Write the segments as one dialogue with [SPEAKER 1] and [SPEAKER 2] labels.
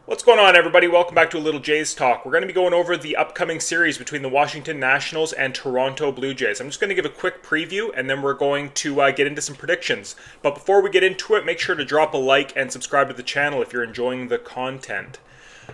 [SPEAKER 1] What's going on, everybody? Welcome back to a little Jays talk. We're going to be going over the upcoming series between the Washington Nationals and Toronto Blue Jays. I'm just going to give a quick preview, and then we're going to get into some predictions. But before we get into it, make sure to drop a like and subscribe to the channel if you're enjoying the content.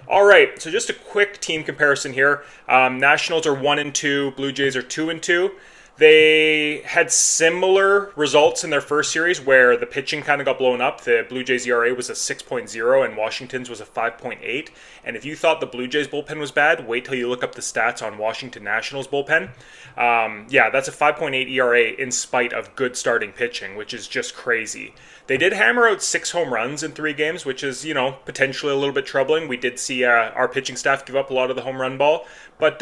[SPEAKER 1] All right, so just a quick team comparison here. Nationals are 1-2, Blue Jays are 2-2. They had similar results in their first series where the pitching kind of got blown up. The Blue Jays ERA was a 6.0 and Washington's was a 5.8. And if you thought the Blue Jays bullpen was bad, wait till you look up the stats on Washington Nationals bullpen. Yeah, that's a 5.8 ERA in spite of good starting pitching, which is just crazy. They did hammer out 6 home runs in 3 games, which is, potentially a little bit troubling. We did see our pitching staff give up a lot of the home run ball. But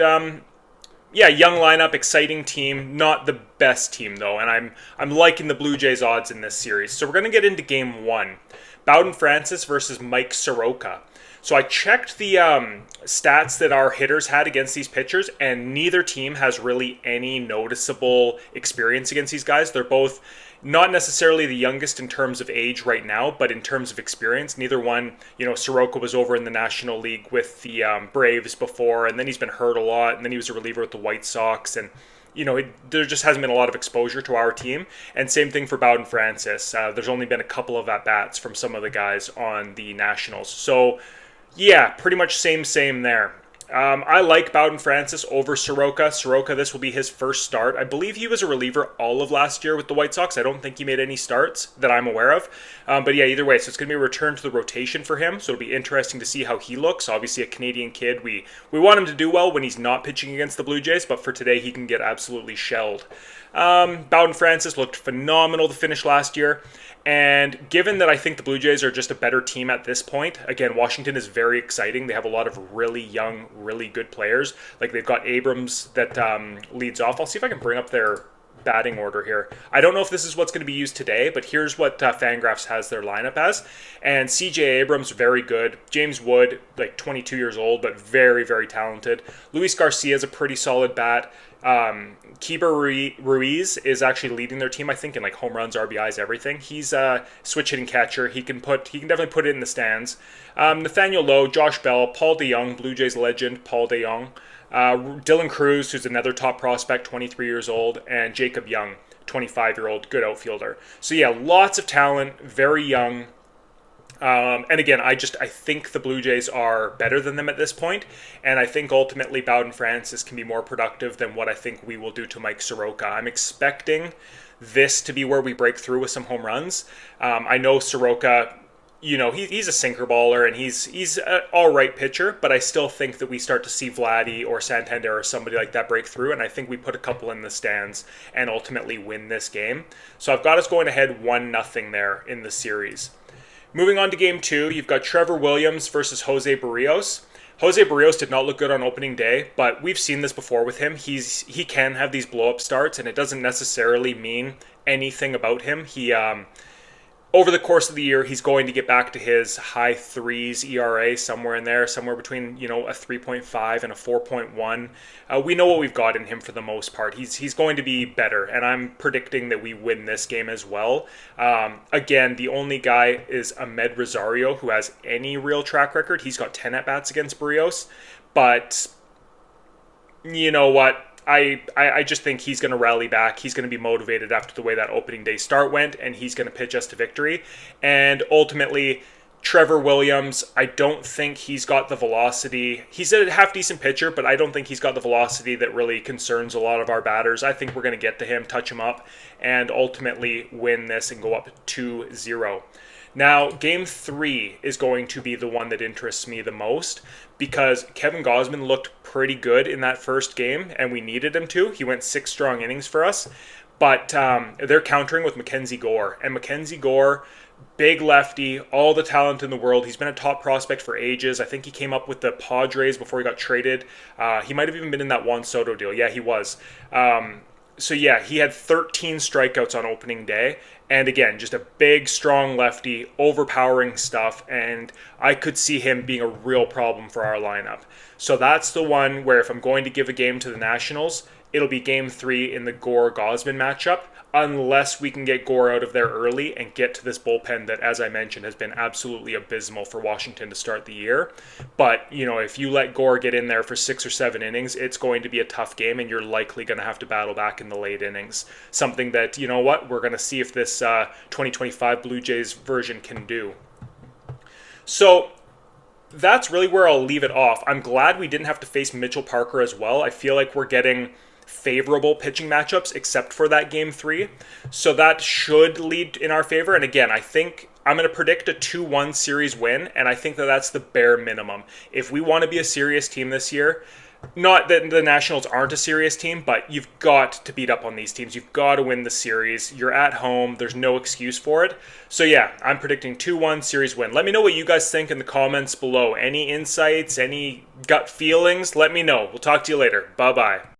[SPEAKER 1] yeah, young lineup, exciting team. Not the best team, though, and I'm liking the Blue Jays odds in this series. So we're going to get into Game 1. Bowden Francis versus Mike Soroka. So I checked the stats that our hitters had against these pitchers, and neither team has really any noticeable experience against these guys. They're both not necessarily the youngest in terms of age right now, but in terms of experience, neither one, Soroka was over in the National League with the Braves before, and then he's been hurt a lot, and then he was a reliever with the White Sox, and there just hasn't been a lot of exposure to our team. And same thing for Bowden Francis. There's only been a couple of at-bats from some of the guys on the Nationals. So, yeah, pretty much same there. I like Bowden Francis over Soroka. Soroka, this will be his first start. I believe he was a reliever all of last year with the White Sox. I don't think he made any starts that I'm aware of. But yeah, either way, so it's going to be a return to the rotation for him. So it'll be interesting to see how he looks. Obviously, a Canadian kid. We want him to do well when he's not pitching against the Blue Jays, but for today, he can get absolutely shelled. Bowden Francis looked phenomenal to finish last year. And given that I think the Blue Jays are just a better team at this point, again, Washington is very exciting. They have a lot of really young, really good players. Like they've got Abrams that leads off. I'll see if I can bring up their batting order here. I don't know if this is what's going to be used today, but here's what Fangraphs has their lineup as. And C.J. Abrams, very good. James Wood, like 22 years old, but very, very talented. Luis Garcia is a pretty solid bat. Keeper Ruiz is actually leading their team, I think, in like home runs, RBIs, everything. He's a switch hitting catcher. He can definitely put it in the stands. Nathaniel Lowe, Josh Bell, Paul DeJong, Blue Jays legend, Paul DeJong. Dylan Cruz, who's another top prospect, 23 years old, and Jacob Young, 25-year-old, good outfielder. So yeah, lots of talent, very young. And again, I think the Blue Jays are better than them at this point, and I think ultimately Bowden Francis can be more productive than what I think we will do to Mike Soroka. I'm expecting this to be where we break through with some home runs. I know Soroka, he's a sinker baller, and he's an all-right pitcher, but I still think that we start to see Vladdy or Santander or somebody like that break through, and I think we put a couple in the stands and ultimately win this game. So I've got us going ahead 1-0 there in the series. Moving on to Game 2, you've got Trevor Williams versus Jose Barrios. Jose Barrios did not look good on opening day, but we've seen this before with him. He can have these blow-up starts, and it doesn't necessarily mean anything about him. Over the course of the year, he's going to get back to his high 3s ERA, somewhere in there, somewhere between, a 3.5 and a 4.1. We know what we've got in him for the most part. He's going to be better, and I'm predicting that we win this game as well. Again, the only guy is Ahmed Rosario, who has any real track record. He's got 10 at-bats against Barrios, but you know what? I just think he's going to rally back. He's going to be motivated after the way that opening day start went, and he's going to pitch us to victory. And ultimately, Trevor Williams, I don't think he's got the velocity. He's a half-decent pitcher, but I don't think he's got the velocity that really concerns a lot of our batters. I think we're going to get to him, touch him up, and ultimately win this and go up 2-0. Now, Game 3 is going to be the one that interests me the most because Kevin Gausman looked pretty good in that first game, and we needed him to. He went 6 strong innings for us, but they're countering with Mackenzie Gore. And Mackenzie Gore, big lefty, all the talent in the world. He's been a top prospect for ages. I think he came up with the Padres before he got traded. He might have even been in that Juan Soto deal. Yeah, he was. So yeah, he had 13 strikeouts on opening day. And again, just a big, strong lefty, overpowering stuff. And I could see him being a real problem for our lineup. So that's the one where if I'm going to give a game to the Nationals, it'll be game 3 in the Gore-Gosman matchup, unless we can get Gore out of there early and get to this bullpen that, as I mentioned, has been absolutely abysmal for Washington to start the year. But, if you let Gore get in there for 6 or 7 innings, it's going to be a tough game, and you're likely going to have to battle back in the late innings. Something that, we're going to see if this 2025 Blue Jays version can do. So that's really where I'll leave it off. I'm glad we didn't have to face Mitchell Parker as well. I feel like we're getting favorable pitching matchups except for that game 3. So that should lead in our favor. And again, I think I'm going to predict a 2-1 series win, and I think that that's the bare minimum. If we want to be a serious team this year, not that the Nationals aren't a serious team, but you've got to beat up on these teams. You've got to win the series. You're at home. There's no excuse for it. So yeah, I'm predicting 2-1 series win. Let me know what you guys think in the comments below. Any insights, any gut feelings, let me know. We'll talk to you later. Bye-bye.